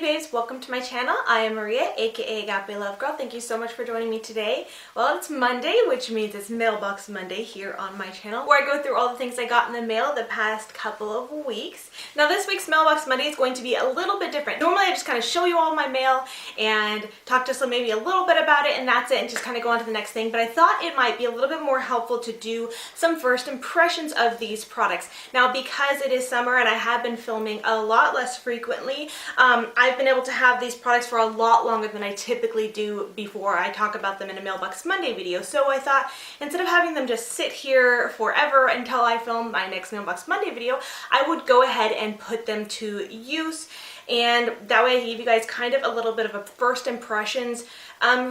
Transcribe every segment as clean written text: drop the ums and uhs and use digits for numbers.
Hey babes, welcome to my channel. I am Maria, aka Agape Love Girl. Thank you so much for joining me today. Well, it's Monday, which means it's Mailbox Monday here on my channel, where I go through all the things I got in the mail the past couple of weeks. Now this week's Mailbox Monday is going to be a little bit different. Normally I just kind of show you all my mail and talk just maybe a little bit about it and that's it, and just kind of go on to the next thing. But I thought it might be a little bit more helpful to do some first impressions of these products. Now because it is summer and I have been filming a lot less frequently, I've been able to have these products for a lot longer than I typically do before I talk about them in a Mailbox Monday video. So I thought instead of having them just sit here forever until I film my next Mailbox Monday video, I would go ahead and put them to use. And that way I gave you guys kind of a little bit of a first impressions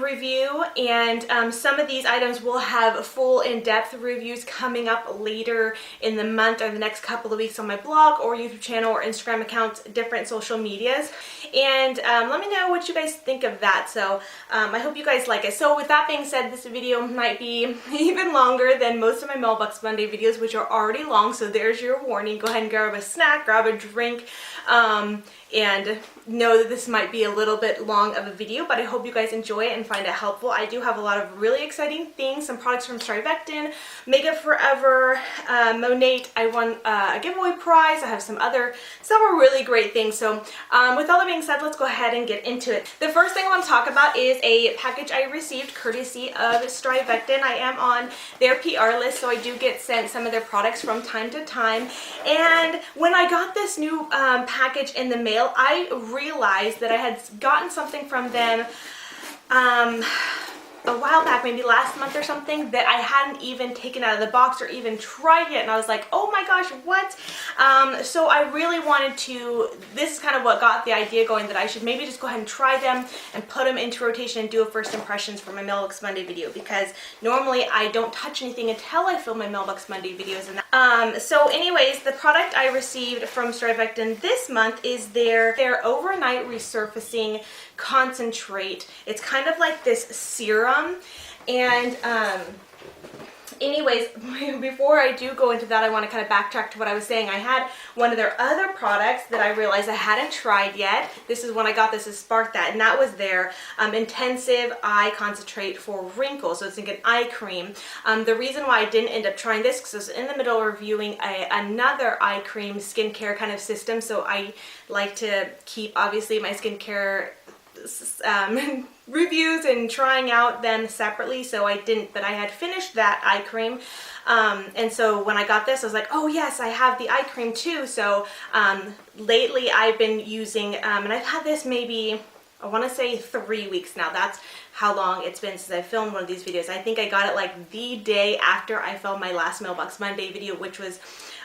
review, and some of these items will have full in-depth reviews coming up later in the month or the next couple of weeks on my blog or YouTube channel or Instagram accounts, different social medias. And let me know what you guys think of that. So I hope you guys like it. So with that being said, this video might be even longer than most of my Mailbox Monday videos, which are already long. So there's your warning. Go ahead and grab a snack, grab a drink, and know that this might be a little bit long of a video, but I hope you guys enjoy it and find it helpful. I do have a lot of really exciting things, some products from Strivectin, Makeup Forever, Monat. I won a giveaway prize. I have several really great things. So with all that being said, let's go ahead and get into it. The first thing I want to talk about is a package I received courtesy of Strivectin. I am on their PR list, so I do get sent some of their products from time to time. And when I got this new package in the mail, I realized that I had gotten something from them a while back, maybe last month or something, that I hadn't even taken out of the box or even tried yet, and I was like, oh my gosh, what? So I really wanted to, this is kind of what got the idea going, that I should maybe just go ahead and try them and put them into rotation and do a first impressions for my Mailbox Monday video, because normally I don't touch anything until I film my Mailbox Monday videos. And so anyways, the product I received from Strivectin this month is their overnight resurfacing concentrate. It's kind of like this serum, and anyways, before I do go into that, I want to kind of backtrack to what I was saying. I had one of their other products that I realized I hadn't tried yet. This is when I got this, is Spark That, and that was their intensive eye concentrate for wrinkles. So it's like an eye cream. The reason why I didn't end up trying this, because I was in the middle of reviewing another eye cream skincare kind of system, so I like to keep obviously my skincare reviews and trying out them separately, so I didn't, but I had finished that eye cream, and so when I got this I was like, oh yes, I have the eye cream too. So lately I've been using, and I've had this maybe, I want to say 3 weeks now. That's how long it's been since I filmed one of these videos. I think I got it like the day after I filmed my last Mailbox Monday video, which was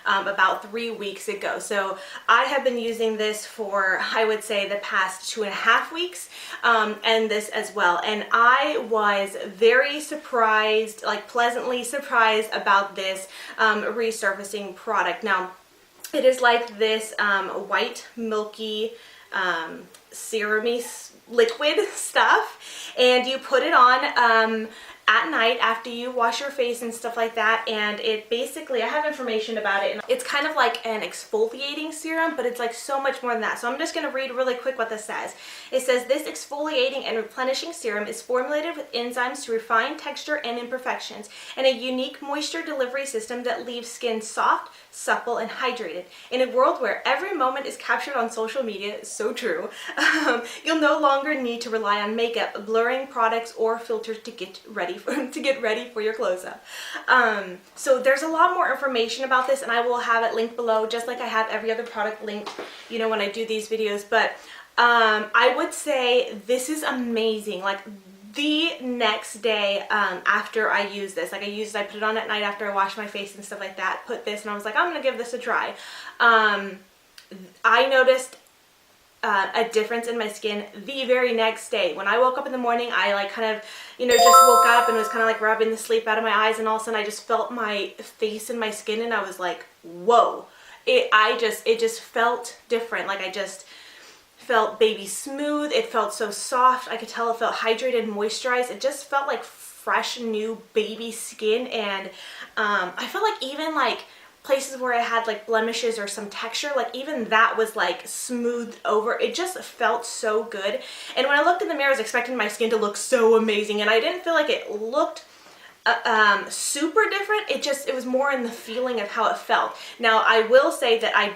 about 3 weeks ago. So I have been using this for, I would say, the past 2.5 weeks, and this as well. And I was very surprised, like pleasantly surprised about this resurfacing product. Now, it is like this white, milky, serum-y liquid stuff, and you put it on at night after you wash your face and stuff like that. And it basically, I have information about it, and it's kind of like an exfoliating serum, but it's like so much more than that. So I'm just going to read really quick what this says. It says, this exfoliating and replenishing serum is formulated with enzymes to refine texture and imperfections, and a unique moisture delivery system that leaves skin soft, supple, and hydrated. In a world where every moment is captured on social media, it's so true, you'll no longer need to rely on makeup, blurring products, or filters to get ready for your close-up. So there's a lot more information about this, and I will have it linked below, just like I have every other product linked, you know, when I do these videos. But I would say this is amazing. Like the next day after I use this, like I put it on at night after I wash my face and stuff like that, put this, and I was like, I'm gonna give this a try. I noticed a difference in my skin the very next day. When I woke up in the morning, I like kind of, you know, just woke up and was kind of like rubbing the sleep out of my eyes, and all of a sudden I just felt my face and my skin, and I was like, whoa. It just felt different. Like I just felt baby smooth. It felt so soft. I could tell it felt hydrated and moisturized. It just felt like fresh new baby skin, and I felt like even like places where I had like blemishes or some texture, like even that was like smoothed over. It just felt so good. And when I looked in the mirror, I was expecting my skin to look so amazing, and I didn't feel like it looked super different. It was more in the feeling of how it felt. Now I will say that I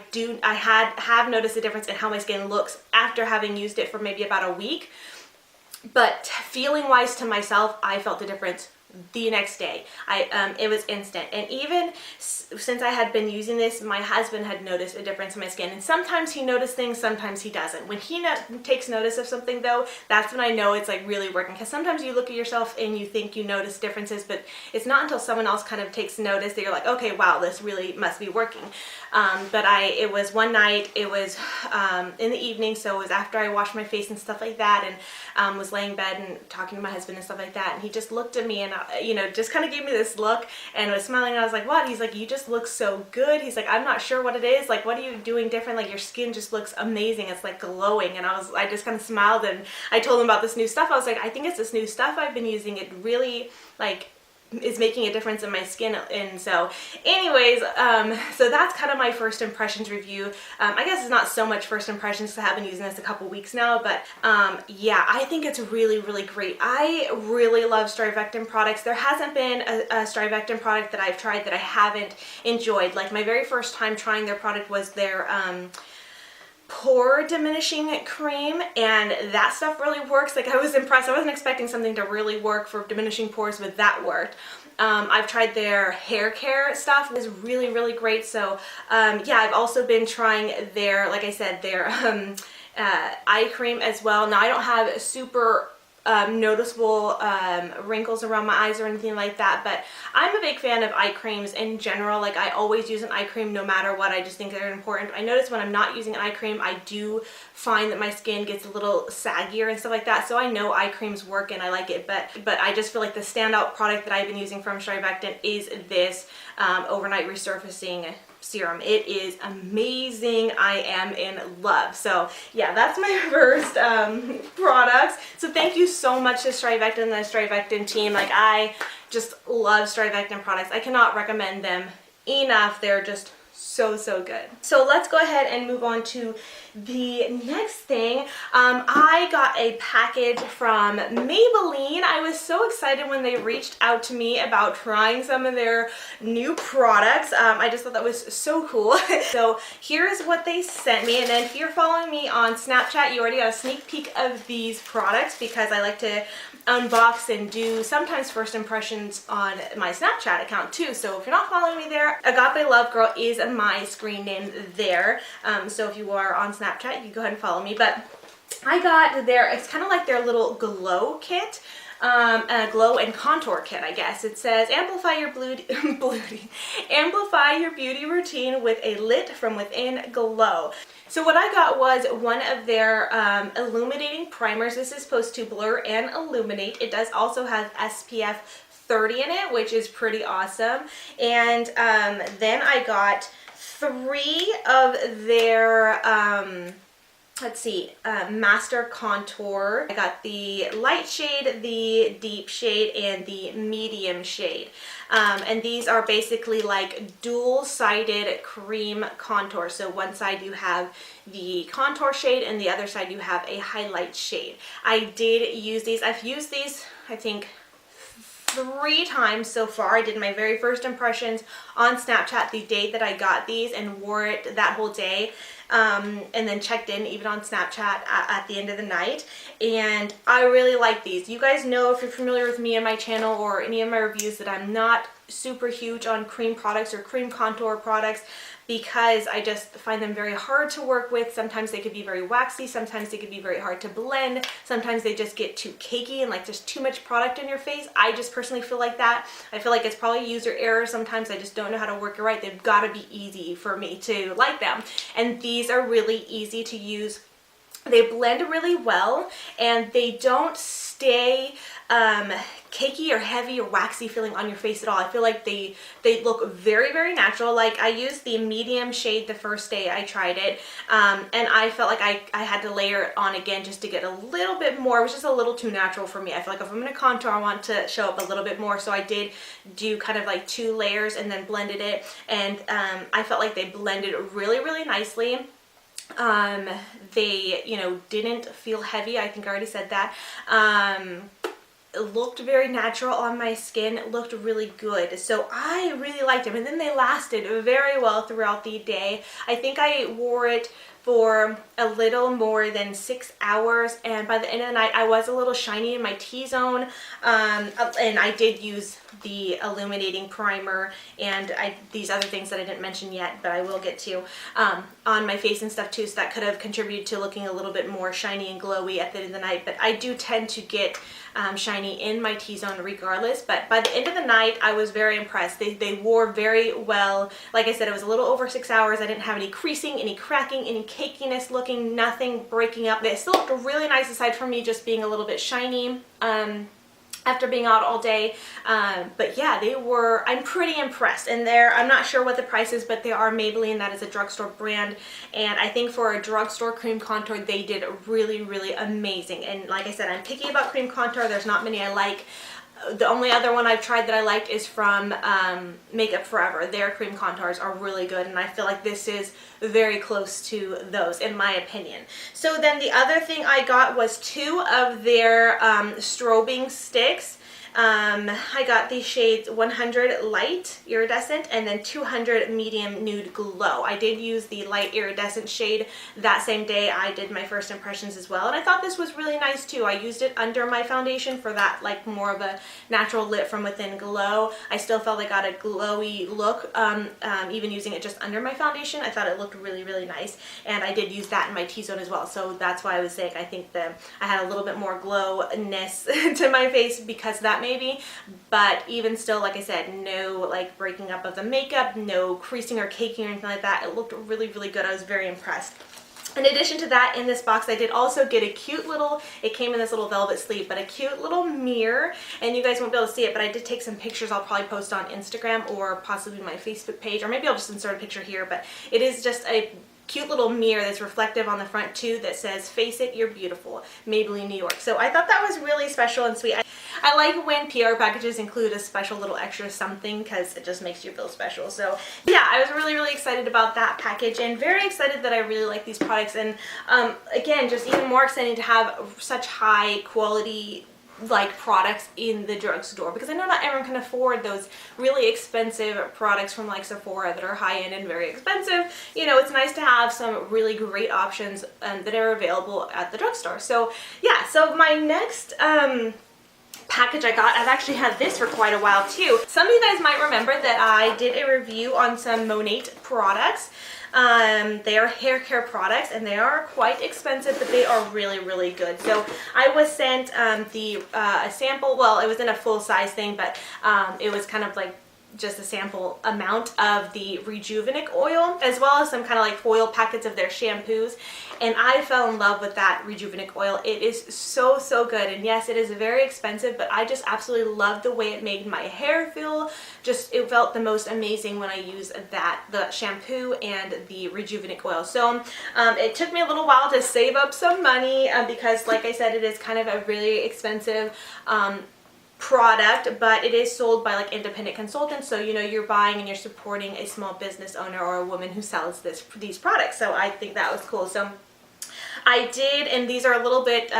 have noticed a difference in how my skin looks after having used it for maybe about a week, but feeling wise to myself, I felt the difference the next day. It was instant. And even since I had been using this, my husband had noticed a difference in my skin, and sometimes he noticed things, sometimes he doesn't. When he takes notice of something though, that's when I know it's like really working, because sometimes you look at yourself and you think you notice differences, but it's not until someone else kind of takes notice that you're like, okay, wow, this really must be working. But it was one night, it was in the evening, so it was after I washed my face and stuff like that, and was laying in bed and talking to my husband and stuff like that, and he just looked at me and you know, just kind of gave me this look and was smiling, and I was like, what? He's like, you just look so good. He's like, I'm not sure what it is, like, what are you doing different? Like, your skin just looks amazing, it's like glowing. And I just kind of smiled, and I told him about this new stuff. I was like, I think it's this new stuff I've been using, it really like is making a difference in my skin. And so anyways, so that's kind of my first impressions review. I guess it's not so much first impressions because I have been using this a couple weeks now, but yeah, I think it's really, really great. I really love Strivectin products. There hasn't been a Strivectin product that I've tried that I haven't enjoyed. Like, my very first time trying their product was their pore diminishing cream, and that stuff really works. Like, I was impressed. I wasn't expecting something to really work for diminishing pores, but that worked. I've tried their hair care stuff. It was really, really great. So yeah, I've also been trying their, like I said, their eye cream as well. Now, I don't have super noticeable wrinkles around my eyes or anything like that, but I'm a big fan of eye creams in general. Like, I always use an eye cream no matter what. I just think they're important. I notice when I'm not using an eye cream, I do find that my skin gets a little saggier and stuff like that, so I know eye creams work and I like it, but I just feel like the standout product that I've been using from Strivectin is this overnight resurfacing serum. It is amazing. I am in love. So yeah, that's my first products. So thank you so much to Strivectin and the Strivectin team. Like, I just love Strivectin products. I cannot recommend them enough. They're just so good. So let's go ahead and move on to the next thing. I got a package from Maybelline. I was so excited when they reached out to me about trying some of their new products. I just thought that was so cool. So here's what they sent me, and then if you're following me on Snapchat, you already got a sneak peek of these products, because I like to unbox and do sometimes first impressions on my Snapchat account too. So if you're not following me there, Agape Love Girl is my screen name there. So if you are on Snapchat, you can go ahead and follow me. But I got their, it's kind of like their little glow kit. A glow and contour kit, I guess. It says, amplify your amplify your beauty routine with a lit from within glow. So what I got was one of their illuminating primers. This is supposed to blur and illuminate. It does also have SPF 30 in it, which is pretty awesome. And then I got 3 of their let's see, Master Contour. I got the light shade, the deep shade, and the medium shade. And these are basically like dual-sided cream contour. So one side you have the contour shade, and the other side you have a highlight shade. I did use these. I've used these, I think, 3 times so far. I did my very first impressions on Snapchat the day that I got these and wore it that whole day. And then checked in even on Snapchat at the end of the night, and I really like these. You guys know, if you're familiar with me and my channel or any of my reviews, that I'm not super huge on cream products or cream contour products, because I just find them very hard to work with. Sometimes they could be very waxy, sometimes they could be very hard to blend, sometimes they just get too cakey and like there's too much product in your face. I just personally feel like that. I feel like it's probably user error. Sometimes I just don't know how to work it right. They've got to be easy for me to like them, and these are really easy to use. They blend really well, and they don't stay cakey or heavy or waxy feeling on your face at all. I feel like they look very, very natural. Like, I used the medium shade the first day I tried it, and I felt like I had to layer it on again just to get a little bit more. It was just a little too natural for me. I feel like if I'm going to contour, I want to show up a little bit more, so I did do kind of like 2 layers and then blended it, and I felt like they blended really, really nicely. They, you know, didn't feel heavy. I think I already said that. It looked very natural on my skin. It looked really good. So I really liked them. And then they lasted very well throughout the day. I think I wore it for a little more than 6 hours, and by the end of the night I was a little shiny in my T-zone, and I did use the Illuminating primer and these other things that I didn't mention yet, but I will get to, on my face and stuff too, so that could have contributed to looking a little bit more shiny and glowy at the end of the night. But I do tend to get shiny in my T-zone regardless. But by the end of the night I was very impressed. They wore very well. Like I said, it was a little over 6 hours. I didn't have any creasing, any cracking, any cakiness looking, nothing breaking up. They still looked really nice aside from me just being a little bit shiny after being out all day. But yeah, they were, I'm pretty impressed. And I'm not sure what the price is, but they are Maybelline. That is a drugstore brand. And I think for a drugstore cream contour, they did really, really amazing. And like I said, I'm picky about cream contour. There's not many I like. The only other one I've tried that I liked is from Makeup Forever. Their cream contours are really good, and I feel like this is very close to those in my opinion. So then the other thing I got was 2 of their strobing sticks. I got the shades 100 Light Iridescent and then 200 Medium Nude Glow. I did use the Light Iridescent shade that same day I did my first impressions as well, and I thought this was really nice too. I used it under my foundation for that like more of a natural lit from within glow. I still felt I got a glowy look even using it just under my foundation. I thought it looked really, really nice, and I did use that in my T-zone as well, so that's why I was saying I think that I had a little bit more glowness to my face because of that maybe. But even still, like I said, no like breaking up of the makeup, no creasing or caking or anything like that. It looked really, really good. I was very impressed. In addition to that, in this box I did also get a cute little, it came in this little velvet sleeve, but a cute little mirror, and you guys won't be able to see it, but I did take some pictures I'll probably post on Instagram or possibly my Facebook page, or maybe I'll just insert a picture here. But it is just a cute little mirror that's reflective on the front too that says, "Face it, you're beautiful, Maybelline, New York." So I thought that was really special and sweet. I like when PR packages include a special little extra something because it just makes you feel special. So yeah, I was really, really excited about that package and very excited that I really like these products. And again, just even more exciting to have such high quality like products in the drugstore, because I know not everyone can afford those really expensive products from like Sephora that are high-end and very expensive. You know, it's nice to have some really great options that are available at the drugstore. So yeah, so my next package I got, I've actually had this for quite a while too. Some of you guys might remember that I did a review on some Monat products. They are hair care products and they are quite expensive, but they are really, really good. So I was sent a sample, well, it was in a full size thing, but it was kind of like just a sample amount of the Rejuvenique oil, as well as some kind of like foil packets of their shampoos, and I fell in love with that Rejuvenique oil. It is so, so good, and yes, it is very expensive, but I just absolutely loved the way it made my hair feel. Just, it felt the most amazing when I used that, the shampoo and the Rejuvenique oil. So it took me a little while to save up some money because, like I said, it is kind of a really expensive product, but it is sold by like independent consultants, so you know you're buying and you're supporting a small business owner or a woman who sells these products. So I think that was cool. So I did, and these are a little bit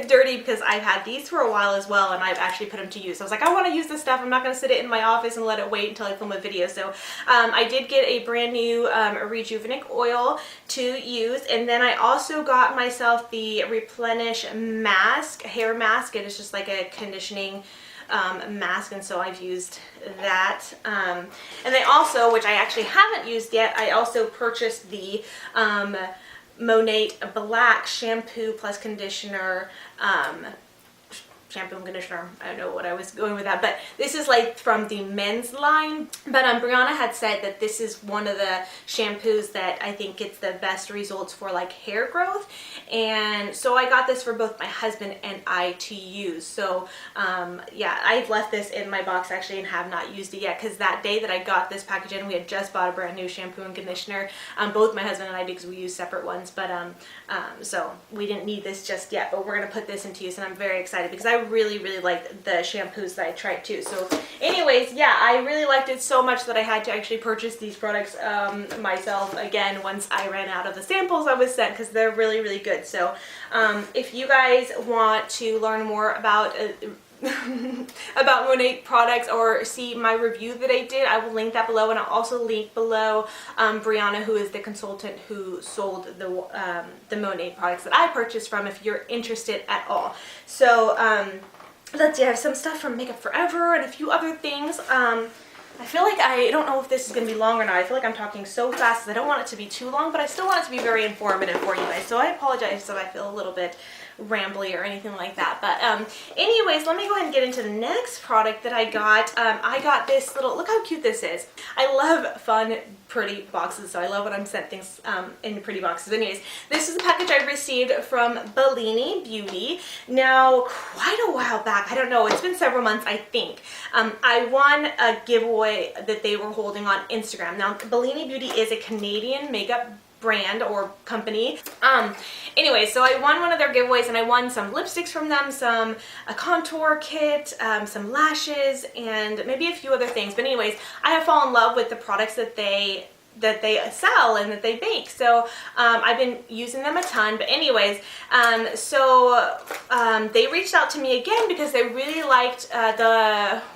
dirty because I've had these for a while as well, and I've actually put them to use. So I was like, I want to use this stuff. I'm not going to sit it in my office and let it wait until I film a video. So I did get a brand new Rejuvenique oil to use, and then I also got myself the Replenish mask, hair mask. It is just like a conditioning mask, and so I've used that. And they also, which I actually haven't used yet, I also purchased the Monat Black shampoo plus conditioner shampoo and conditioner. I don't know what I was going with that, but this is like from the men's line. But Brianna had said that this is one of the shampoos that I think gets the best results for like hair growth, and so I got this for both my husband and I to use. So yeah, I've left this in my box actually and have not used it yet, because that day that I got this package in, we had just bought a brand new shampoo and conditioner, both my husband and I, because we use separate ones, but so we didn't need this just yet, but we're gonna put this into use, and I'm very excited because I really like the shampoos that I tried too. So anyways, yeah, I really liked it so much that I had to actually purchase these products myself again once I ran out of the samples I was sent, because they're really good. So if you guys want to learn more about about Monat products or see my review that I did, I will link that below, and I'll also link below Brianna, who is the consultant who sold the Monat products that I purchased from, if you're interested at all. So let's see, I have some stuff from Makeup Forever and a few other things. I feel like I don't know if this is going to be long or not. I feel like I'm talking so fast that I don't want it to be too long, but I still want it to be very informative for you guys. So I apologize if I feel a little bit rambly or anything like that. But anyways, let me go ahead and get into the next product that I got. I got this little, look how cute this is. I love fun, pretty boxes, so I love when I'm sent things in pretty boxes. Anyways, this is a package I received from Bellini Beauty. Now, quite a while back, I don't know, it's been several months, I think. I won a giveaway that they were holding on Instagram. Now, Bellini Beauty is a Canadian makeup brand or company. Anyway, so I won one of their giveaways, and I won some lipsticks from them, a contour kit, some lashes, and maybe a few other things. But anyways, I have fallen in love with the products that they sell and that they bake. So I've been using them a ton. But anyways, they reached out to me again because they really liked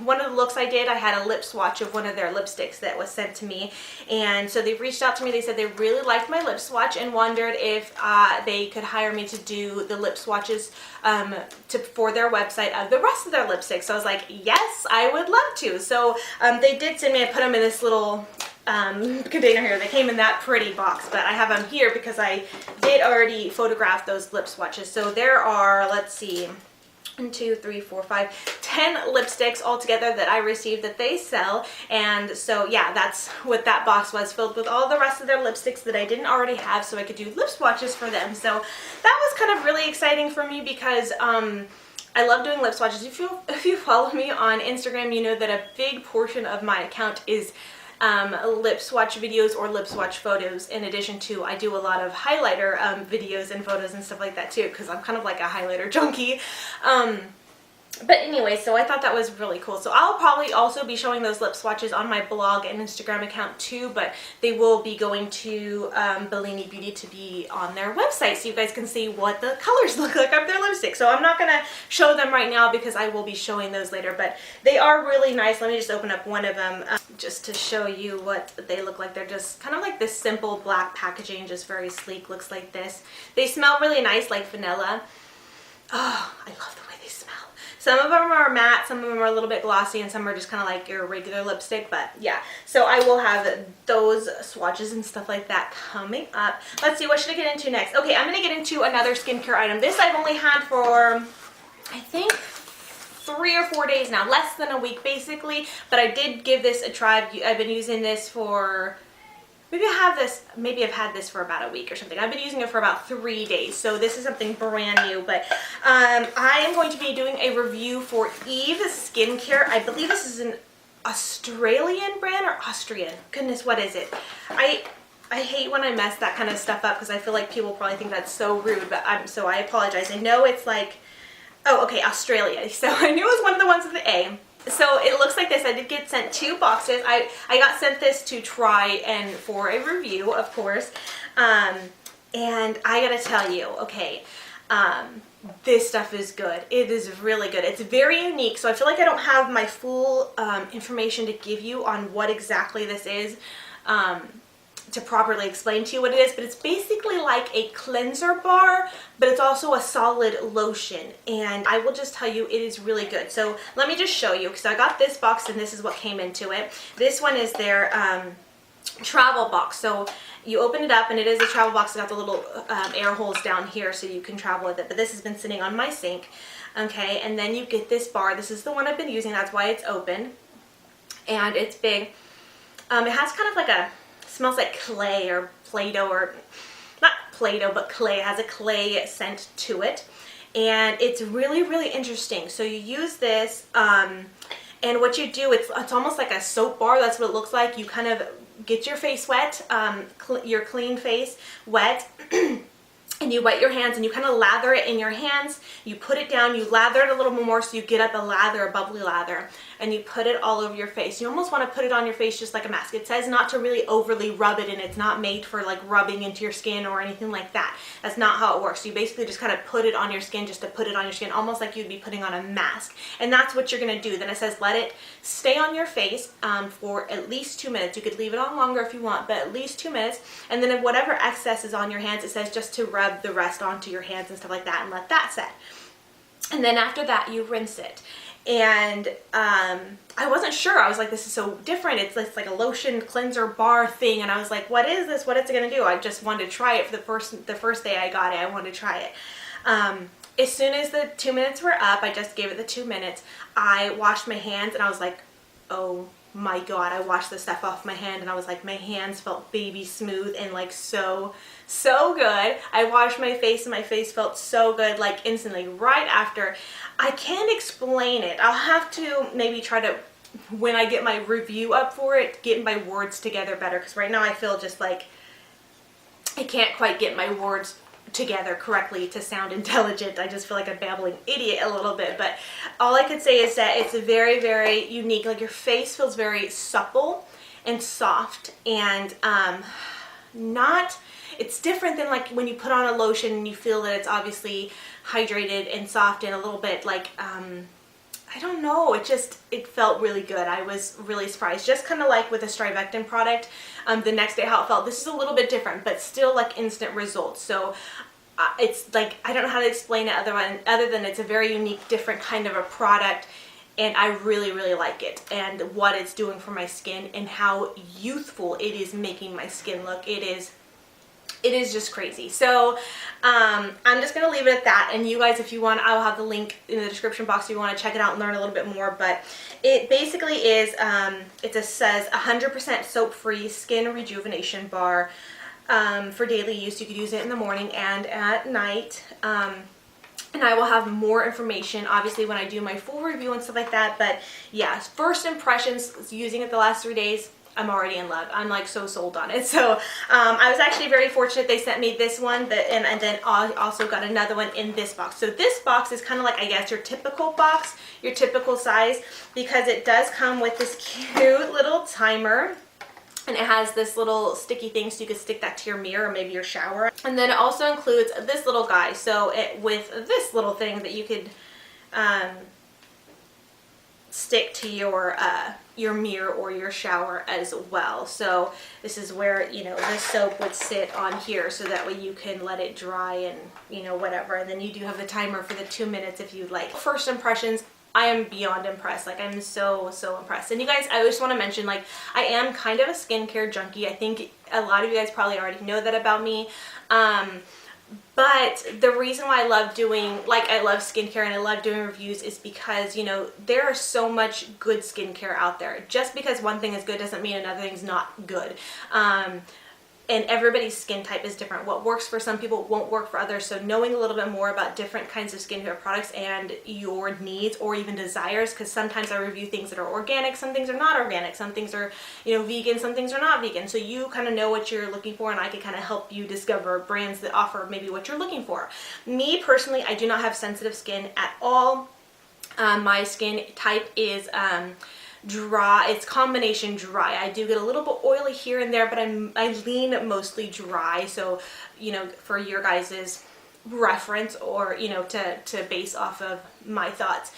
one of the looks I did. I had a lip swatch of one of their lipsticks that was sent to me, and so they reached out to me. They said they really liked my lip swatch and wondered if they could hire me to do the lip swatches for their website of the rest of their lipsticks. So I was like, yes, I would love to. So they did send me, I put them in this little container here. They came in that pretty box, but I have them here because I did already photograph those lip swatches. So there are, let's see, 1, 2, 3, 4, 5, 10 lipsticks altogether that I received that they sell. And so yeah, that's what that box was, filled with all the rest of their lipsticks that I didn't already have, so I could do lip swatches for them. So that was kind of really exciting for me because I love doing lip swatches. If you follow me on Instagram, you know that a big portion of my account is lip swatch videos or lip swatch photos. In addition to, I do a lot of highlighter videos and photos and stuff like that too, because I'm kind of like a highlighter junkie. But anyway, so I thought that was really cool. So I'll probably also be showing those lip swatches on my blog and Instagram account too, but they will be going to Bellini Beauty to be on their website, so you guys can see what the colors look like of their lipstick. So I'm not going to show them right now because I will be showing those later, but they are really nice. Let me just open up one of them just to show you what they look like. They're just kind of like this simple black packaging, just very sleek, looks like this. They smell really nice, like vanilla. Oh, I love the way they smell. Some of them are matte, some of them are a little bit glossy, and some are just kind of like your regular lipstick, but yeah. So I will have those swatches and stuff like that coming up. Let's see, what should I get into next? Okay, I'm going to get into another skincare item. This I've only had for, I think, 3 or 4 days now, less than a week basically, but I did give this a try. I've been using this for, maybe I've had this for about a week or something. I've been using it for about 3 days, so this is something brand new. But I am going to be doing a review for Eve Skincare. I believe this is an Australian brand or Austrian. Goodness, what is it? I hate when I mess that kind of stuff up because I feel like people probably think that's so rude, but so I apologize. I know it's like, oh, okay, Australia. So I knew it was one of the ones with the A. So it looks like this. I did get sent 2 boxes. I got sent this to try and for a review, of course. And I gotta tell you, okay, this stuff is good. It is really good. It's very unique, so I feel like I don't have my full information to give you on what exactly this is. To properly explain to you what it is, but it's basically like a cleanser bar, but it's also a solid lotion, and I will just tell you it is really good. So let me just show you, because I got this box and this is what came into it. This one is their travel box. So you open it up and it is a travel box. It's got the little air holes down here so you can travel with it, but this has been sitting on my sink. Okay, and then you get this bar. This is the one I've been using, that's why it's open, and it's big. It has kind of like a, smells like clay or Play-Doh, or not Play-Doh, but clay. It has a clay scent to it, and it's really, really interesting. So you use this, and what you do, it's almost like a soap bar. That's what it looks like. You kind of get your face wet, your clean face wet, and you wet your hands and you kind of lather it in your hands. You put it down, you lather it a little more so you get up a lather, a bubbly lather, and you put it all over your face. You almost want to put it on your face just like a mask. It says not to really overly rub it, and it's not made for like rubbing into your skin or anything like that. That's not how it works. You basically just kind of put it on your skin just to put it on your skin, almost like you'd be putting on a mask. And that's what you're going to do. Then it says let it stay on your face for at least 2 minutes. You could leave it on longer if you want, but at least 2 minutes. And then if whatever excess is on your hands, it says just to rub the rest onto your hands and stuff like that and let that set. And then after that you rinse it. And I wasn't sure. I was like, this is so different. It's like a lotion cleanser bar thing, and I was like, what is this? What is it gonna do? I just wanted to try it for the first day I got it. I wanted to try it. As soon as the 2 minutes were up, I just gave it the 2 minutes. I washed my hands and I was like, oh my god. I washed the stuff off my hand and I was like, my hands felt baby smooth and like so good. I washed my face and my face felt so good, like instantly right after. I can't explain it. I'll have to maybe try to, when I get my review up for it, get my words together better, because right now I feel just like I can't quite get my words together correctly to sound intelligent. I just feel like a babbling idiot a little bit, but all I could say is that it's very, very unique. Like your face feels very supple and soft, and it's different than like when you put on a lotion and you feel that it's obviously hydrated and soft and a little bit like I don't know, it felt really good. I was really surprised. Just kind of like with a Strivectin product, the next day how it felt. This is a little bit different, but still like instant results. So it's like, I don't know how to explain it other than it's a very unique, different kind of a product, and I really, really like it, and what it's doing for my skin and how youthful it is making my skin look. It is just crazy. So I'm just going to leave it at that, and you guys, if you want, I'll have the link in the description box if you want to check it out and learn a little bit more. But it basically is, says 100% soap-free skin rejuvenation bar for daily use. You could use it in the morning and at night. And I will have more information obviously when I do my full review and stuff like that. But yeah, first impressions using it the last 3 days, I'm already in love. I'm like so sold on it. So I was actually very fortunate they sent me this one, and then I also got another one in this box. So this box is kind of like, I guess, your typical box, your typical size, because it does come with this cute little timer. And it has this little sticky thing so you could stick that to your mirror or maybe your shower. And then it also includes this little guy. So with this little thing that you could stick to your mirror or your shower as well. So this is where, you know, this soap would sit on here, so that way you can let it dry and, you know, whatever. And then you do have the timer for the 2 minutes if you'd like. First impressions, I am beyond impressed. Like, I'm so impressed. And you guys, I just want to mention, like, I am kind of a skincare junkie. I think a lot of you guys probably already know that about me. But the reason why I love doing, like, I love skincare and I love doing reviews is because, you know, there is so much good skincare out there. Just because one thing is good doesn't mean another thing's not good. And everybody's skin type is different. What works for some people won't work for others. So knowing a little bit more about different kinds of skincare products and your needs or even desires, because sometimes I review things that are organic, some things are not organic, some things are, you know, vegan, some things are not vegan. So you kind of know what you're looking for, and I can kind of help you discover brands that offer maybe what you're looking for. Me personally, I do not have sensitive skin at all. My skin type is dry. It's combination dry. I do get a little bit oily here and there, but I lean mostly dry. So, you know, for your guys's reference, or, you know, to base off of my thoughts.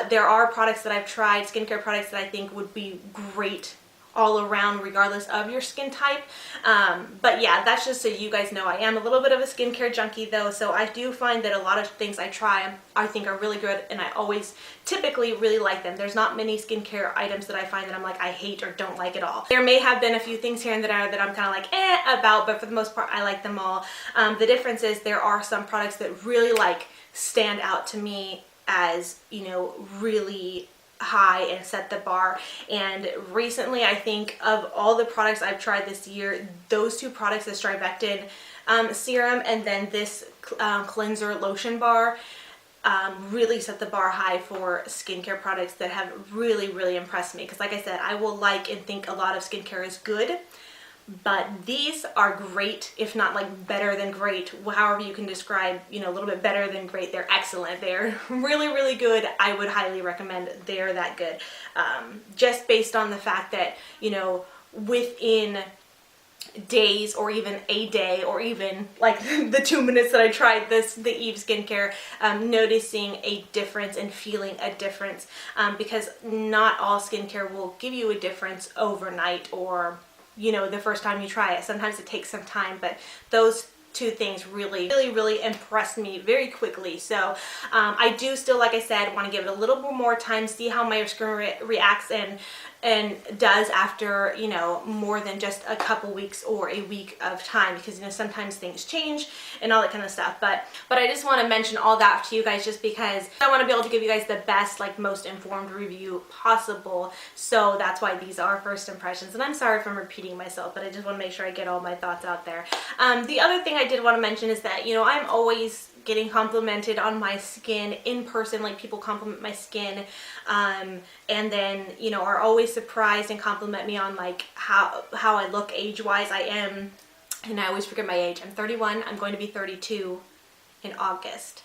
There are products that I've tried, skincare products that I think would be great all around regardless of your skin type. But yeah, that's just so you guys know. I am a little bit of a skincare junkie though, so I do find that a lot of things I try I think are really good, and I always typically really like them. There's not many skincare items that I find that I'm like I hate or don't like at all. There may have been a few things here and there that I'm kind of like about, but for the most part I like them all. The difference is there are some products that really like stand out to me as, you know, really high and set the bar. And recently, I think of all the products I've tried this year, those two products, the Strivectin serum and then this cleanser lotion bar, really set the bar high for skincare products that have really impressed me. Because like I said, I will like and think a lot of skincare is good, but these are great, if not like better than great, however you can describe, you know, a little bit better than great. They're excellent. They're really good. I would highly recommend. They're that good. Just based on the fact that, you know, within days or even a day or even like the 2 minutes that I tried the Eve skincare, noticing a difference and feeling a difference, because not all skincare will give you a difference overnight or, you know, the first time you try it. Sometimes it takes some time, but those two things really impressed me very quickly. So I do still, like I said, want to give it a little bit more time, see how my skin reacts and does after, you know, more than just a couple weeks or a week of time, because, you know, sometimes things change and all that kind of stuff. But I just want to mention all that to you guys just because I want to be able to give you guys the best, like most informed review possible. So that's why these are first impressions. And I'm sorry if I'm repeating myself, but I just want to make sure I get all my thoughts out there. The other thing I did want to mention is that, you know, I'm always getting complimented on my skin in person, like people compliment my skin, and then, you know, are always surprised and compliment me on like how I look age-wise. I am, and I always forget my age, I'm 31, I'm going to be 32 in August.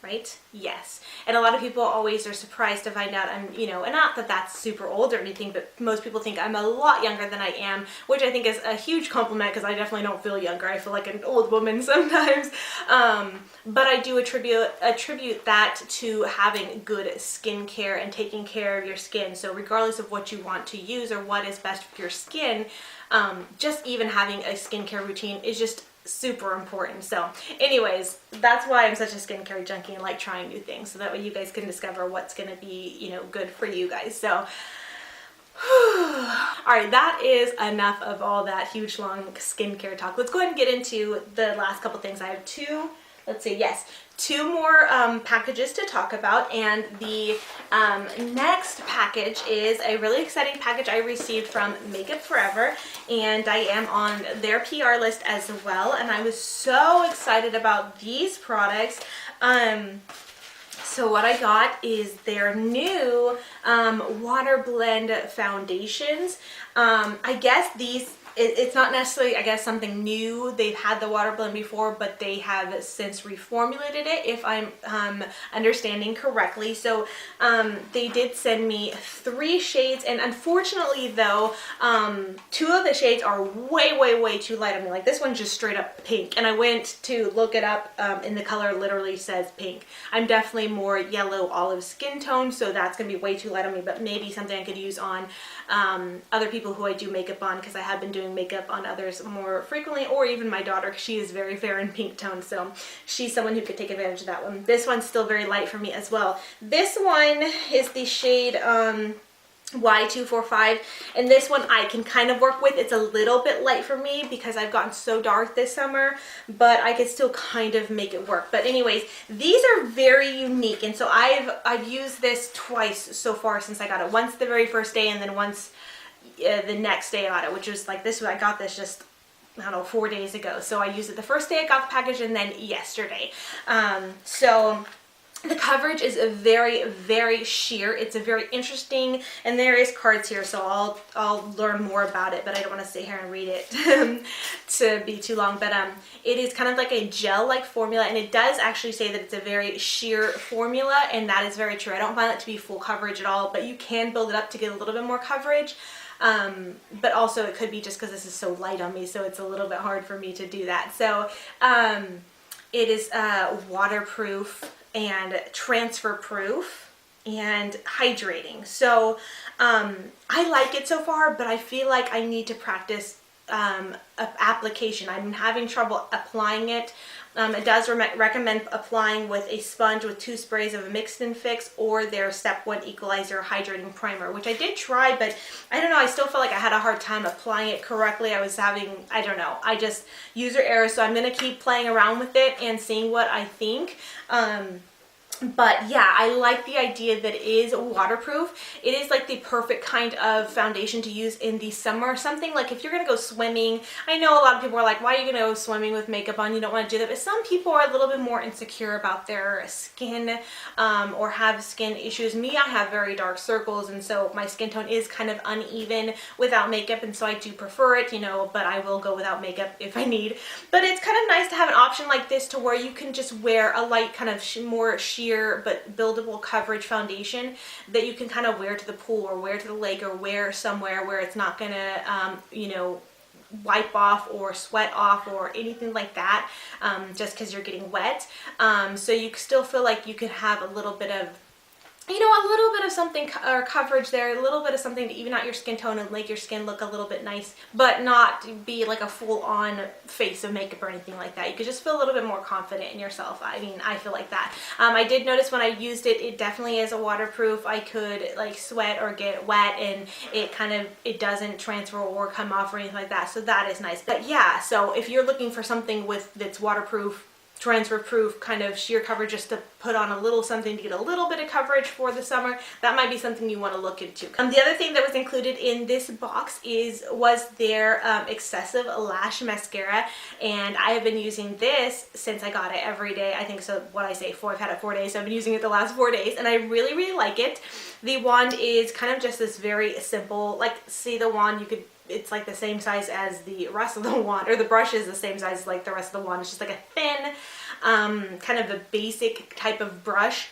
Right? Yes. And a lot of people always are surprised to find out I'm, you know, and not that that's super old or anything, but most people think I'm a lot younger than I am, which I think is a huge compliment because I definitely don't feel younger. I feel like an old woman sometimes. But I do attribute that to having good skincare and taking care of your skin. So regardless of what you want to use or what is best for your skin, just even having a skincare routine is just super important. So anyways, that's why I'm such a skincare junkie and like trying new things, so that way you guys can discover what's going to be, you know, good for you guys. So alright, that is enough of all that huge long skincare talk. Let's go ahead and get into the last couple things. I have two more packages to talk about, and the next package is a really exciting package I received from Makeup Forever, and I am on their PR list as well, and I was so excited about these products. So what I got is their new water blend foundations. I guess these, it's not necessarily, I guess, something new. They've had the water blend before, but they have since reformulated it, if I'm understanding correctly. So they did send me 3 shades, and unfortunately though, 2 of the shades are way too light on me. Like this one's just straight up pink, and I went to look it up, and the color literally says pink. I'm definitely more yellow olive skin tone, so that's gonna be way too light on me, but maybe something I could use on other people who I do makeup on, because I have been doing makeup on others more frequently, or even my daughter, because she is very fair and pink tone, so she's someone who could take advantage of that one. This one's still very light for me as well. This one is the shade Y245, and this one I can kind of work with. It's a little bit light for me because I've gotten so dark this summer, but I could still kind of make it work. But anyways, these are very unique, and so I've used this twice so far since I got it. Once the very first day, and then once the next day I got it, which was like this. I got this just, I don't know, 4 days ago. So I used it the first day I got the package, and then yesterday. So the coverage is a very sheer. It's a very interesting, and there is cards here, so I'll learn more about it, but I don't want to sit here and read it to be too long. But it is kind of like a gel-like formula, and it does actually say that it's a very sheer formula, and that is very true. I don't find it to be full coverage at all, but you can build it up to get a little bit more coverage. But also it could be just because this is so light on me, so it's a little bit hard for me to do that. So it is waterproof and transfer proof. and hydrating. So I like it so far, but I feel like I need to practice application. I'm having trouble applying it. It does recommend applying with a sponge with 2 sprays of a mix and fix or their step 1 equalizer hydrating primer, which I did try, but I don't know, I still felt like I had a hard time applying it correctly. I was having, I don't know, I just user error, so I'm gonna keep playing around with it and seeing what I think. But yeah, I like the idea that it is waterproof. It is like the perfect kind of foundation to use in the summer. Something like if you're gonna go swimming, I know a lot of people are like, why are you gonna go swimming with makeup on? You don't want to do that. But some people are a little bit more insecure about their skin or have skin issues. Me, I have very dark circles, and so my skin tone is kind of uneven without makeup, and so I do prefer it, you know, but I will go without makeup if I need. But it's kind of nice to have an option like this to where you can just wear a light kind of more sheer but buildable coverage foundation that you can kind of wear to the pool or wear to the lake or wear somewhere where it's not gonna you know, wipe off or sweat off or anything like that, just because you're getting wet. So you still feel like you can have a little bit of, you know, a little bit of something or coverage there, a little bit of something to even out your skin tone and make your skin look a little bit nice, but not be like a full-on face of makeup or anything like that. You could just feel a little bit more confident in yourself. I mean, I feel like that. I did notice when I used it, it definitely is a waterproof. I could like sweat or get wet and it doesn't transfer or come off or anything like that. So that is nice. But yeah, so if you're looking for something that's waterproof, transfer proof, kind of sheer coverage, just to put on a little something to get a little bit of coverage for the summer, that might be something you want to look into. The other thing that was included in this box was their excessive lash mascara, and I have been using this since I got it every day. I think so, what I say, I've had it 4 days, so I've been using it the last 4 days, and I really, really like it. The wand is kind of just this very simple, like, see the wand, it's like the same size as the rest of the wand, or the brush is the same size as like the rest of the wand. It's just like a thin, kind of a basic type of brush,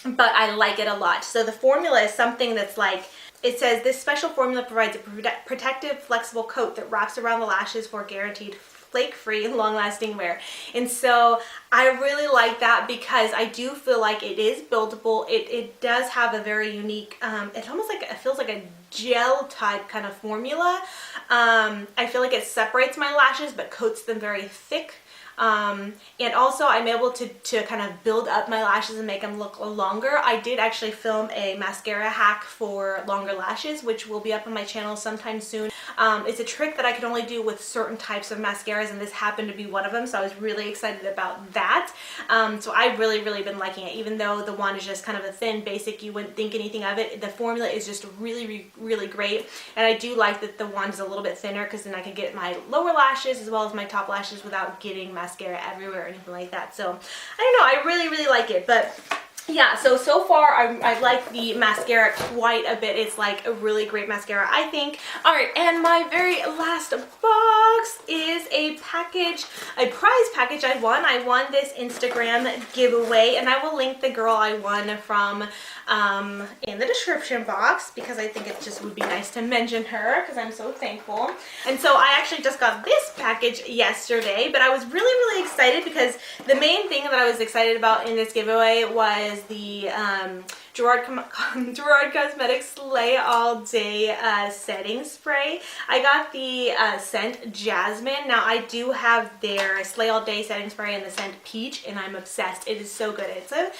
but I like it a lot. So the formula is something that's like, it says this special formula provides a protective, flexible coat that wraps around the lashes for guaranteed flake-free, long-lasting wear. And so I really like that because I do feel like it is buildable. It does have a very unique, it's almost like, it feels like a gel type kind of formula. I feel like it separates my lashes but coats them very thick. And also I'm able to kind of build up my lashes and make them look longer. I did actually film a mascara hack for longer lashes, which will be up on my channel sometime soon. It's a trick that I can only do with certain types of mascaras, and this happened to be one of them, so I was really excited about that. So I've really, really been liking it. Even though the wand is just kind of a thin basic, you wouldn't think anything of it, the formula is just really, really great. And I do like that the wand is a little bit thinner, because then I can get my lower lashes as well as my top lashes without getting mascara everywhere or anything like that. So I don't know, I really, really like it. But yeah, so far I like the mascara quite a bit. It's like a really great mascara, I think. Alright, and my very last box is a package, a prize package I won. I won this Instagram giveaway, and I will link the girl I won from in the description box, because I think it just would be nice to mention her, because I'm so thankful. And so I actually just got this package yesterday, but I was really, really excited because the main thing that I was excited about in this giveaway was the Gerard Cosmetics Slay All Day setting spray. I got the scent Jasmine. Now I do have their Slay All Day setting spray in the scent Peach, and I'm obsessed. It is so good. It's a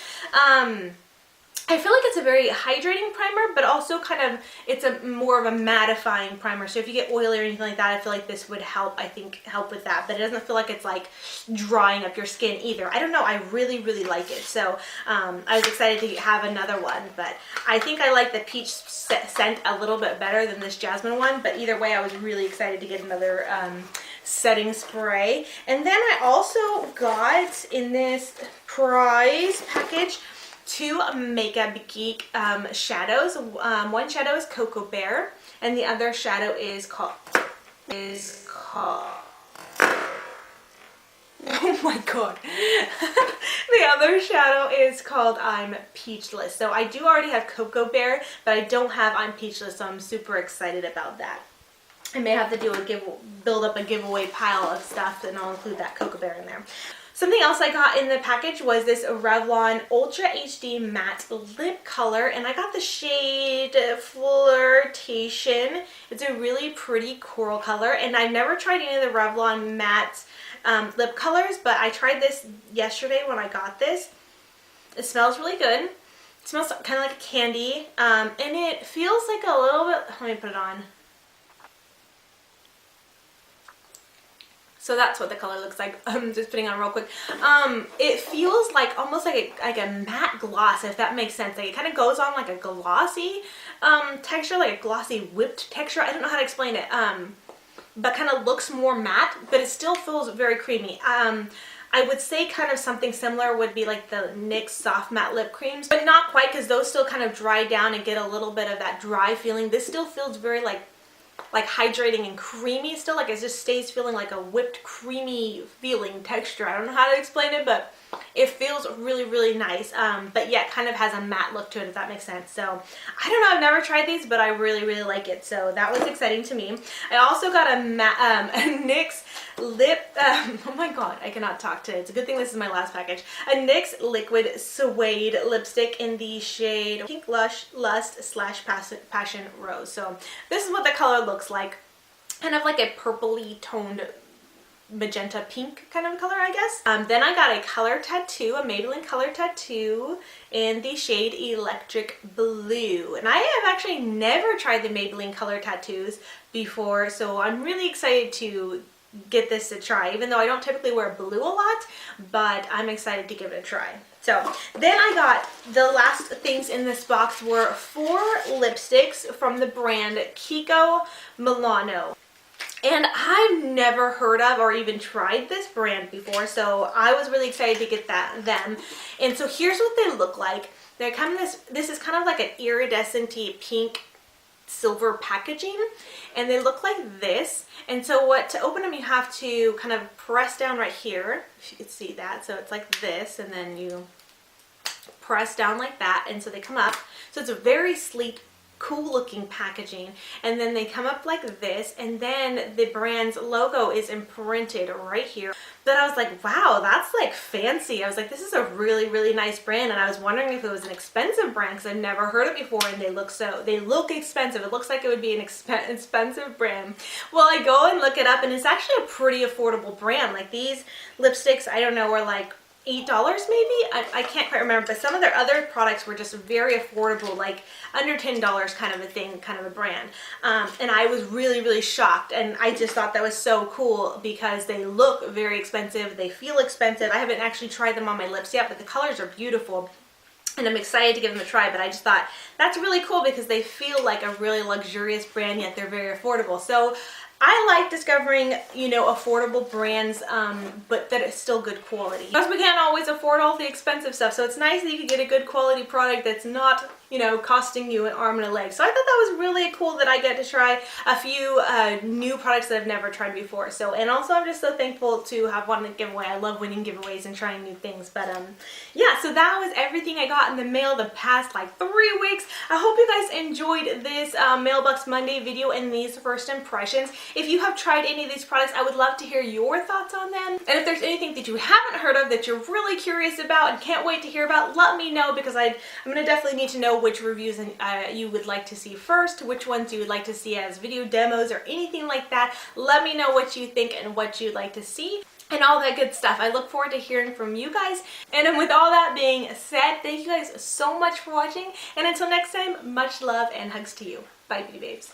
I feel like it's a very hydrating primer, but also kind of, it's a more of a mattifying primer. So if you get oily or anything like that, I feel like this would help, help with that. But it doesn't feel like it's like drying up your skin either. I don't know, I really, really like it. So I was excited to have another one, but I think I like the peach scent a little bit better than this jasmine one. But either way, I was really excited to get another setting spray. And then I also got in this prize package 2 Makeup Geek shadows. One shadow is Cocoa Bear, and the other shadow is called oh my god. The other shadow is called I'm Peachless. So I do already have Cocoa Bear, but I don't have I'm Peachless, so I'm super excited about that. I may have to build up a giveaway pile of stuff, and I'll include that Cocoa Bear in there. Something else I got in the package was this Revlon Ultra HD Matte Lip Color, and I got the shade Flirtation. It's a really pretty coral color, and I've never tried any of the Revlon matte lip colors, but I tried this yesterday when I got this. It smells really good. It smells kind of like a candy, and it feels like a little bit, let me put it on. So that's what the color looks like. I'm just putting it on real quick. It feels like almost like a matte gloss, if that makes sense. Like it kind of goes on like a glossy texture, like a glossy whipped texture. I don't know how to explain it. But kind of looks more matte, but it still feels very creamy. I would say kind of something similar would be like the NYX Soft Matte Lip Creams, but not quite, because those still kind of dry down and get a little bit of that dry feeling. This still feels very like hydrating and creamy still, like it just stays feeling like a whipped creamy feeling texture. I don't know how to explain it, but it feels really, really nice. But yeah, it kind of has a matte look to it, if that makes sense. So I don't know, I've never tried these, but I really, really like it. So that was exciting to me. I also got a NYX lip, oh my god, I cannot talk today. It's a good thing this is my last package. A NYX Liquid Suede lipstick in the shade Pink Lust / Passion Rose. So this is what the color looks like. Kind of like a purpley toned magenta pink kind of color, I guess. Then I got a color tattoo, a Maybelline color tattoo in the shade Electric Blue. And I have actually never tried the Maybelline color tattoos before, so I'm really excited to get this to try, even though I don't typically wear blue a lot, but I'm excited to give it a try. So then I got, the last things in this box were 4 lipsticks from the brand Kiko Milano. And I've never heard of or even tried this brand before, so I was really excited to get them. And so here's what they look like. They're kind of this is kind of like an iridescent-y pink silver packaging, and they look like this. And so to open them, you have to kind of press down right here, if you could see that. So it's like this, and then you press down like that, and so they come up. So it's a very sleek, cool looking packaging, and then they come up like this, and then the brand's logo is imprinted right here. But I was like, wow, that's like fancy. I was like, this is a really, really nice brand, and I was wondering if it was an expensive brand, because I've never heard it before, and they look expensive. It looks like it would be an expensive brand. Well, I go and look it up, and it's actually a pretty affordable brand. Like these lipsticks, I don't know, are like $8 maybe? I can't quite remember, but some of their other products were just very affordable, like under $10 kind of a thing, kind of a brand. And I was really, really shocked, and I just thought that was so cool because they look very expensive, they feel expensive. I haven't actually tried them on my lips yet, but the colors are beautiful, and I'm excited to give them a try. But I just thought that's really cool because they feel like a really luxurious brand, yet they're very affordable. So I like discovering, you know, affordable brands, but that it's still good quality. Because we can't always afford all the expensive stuff, so it's nice that you can get a good quality product that's not, you know, costing you an arm and a leg. So I thought that was really cool that I get to try a few new products that I've never tried before. So, and also I'm just so thankful to have won the giveaway. I love winning giveaways and trying new things. But yeah, so that was everything I got in the mail the past like 3 weeks. I hope you guys enjoyed this Mailbox Monday video and these first impressions. If you have tried any of these products, I would love to hear your thoughts on them. And if there's anything that you haven't heard of that you're really curious about and can't wait to hear about, let me know, because I'm going to definitely need to know which reviews you would like to see first, which ones you would like to see as video demos or anything like that. Let me know what you think and what you'd like to see and all that good stuff. I look forward to hearing from you guys. And with all that being said, thank you guys so much for watching. And until next time, much love and hugs to you. Bye, beauty babes.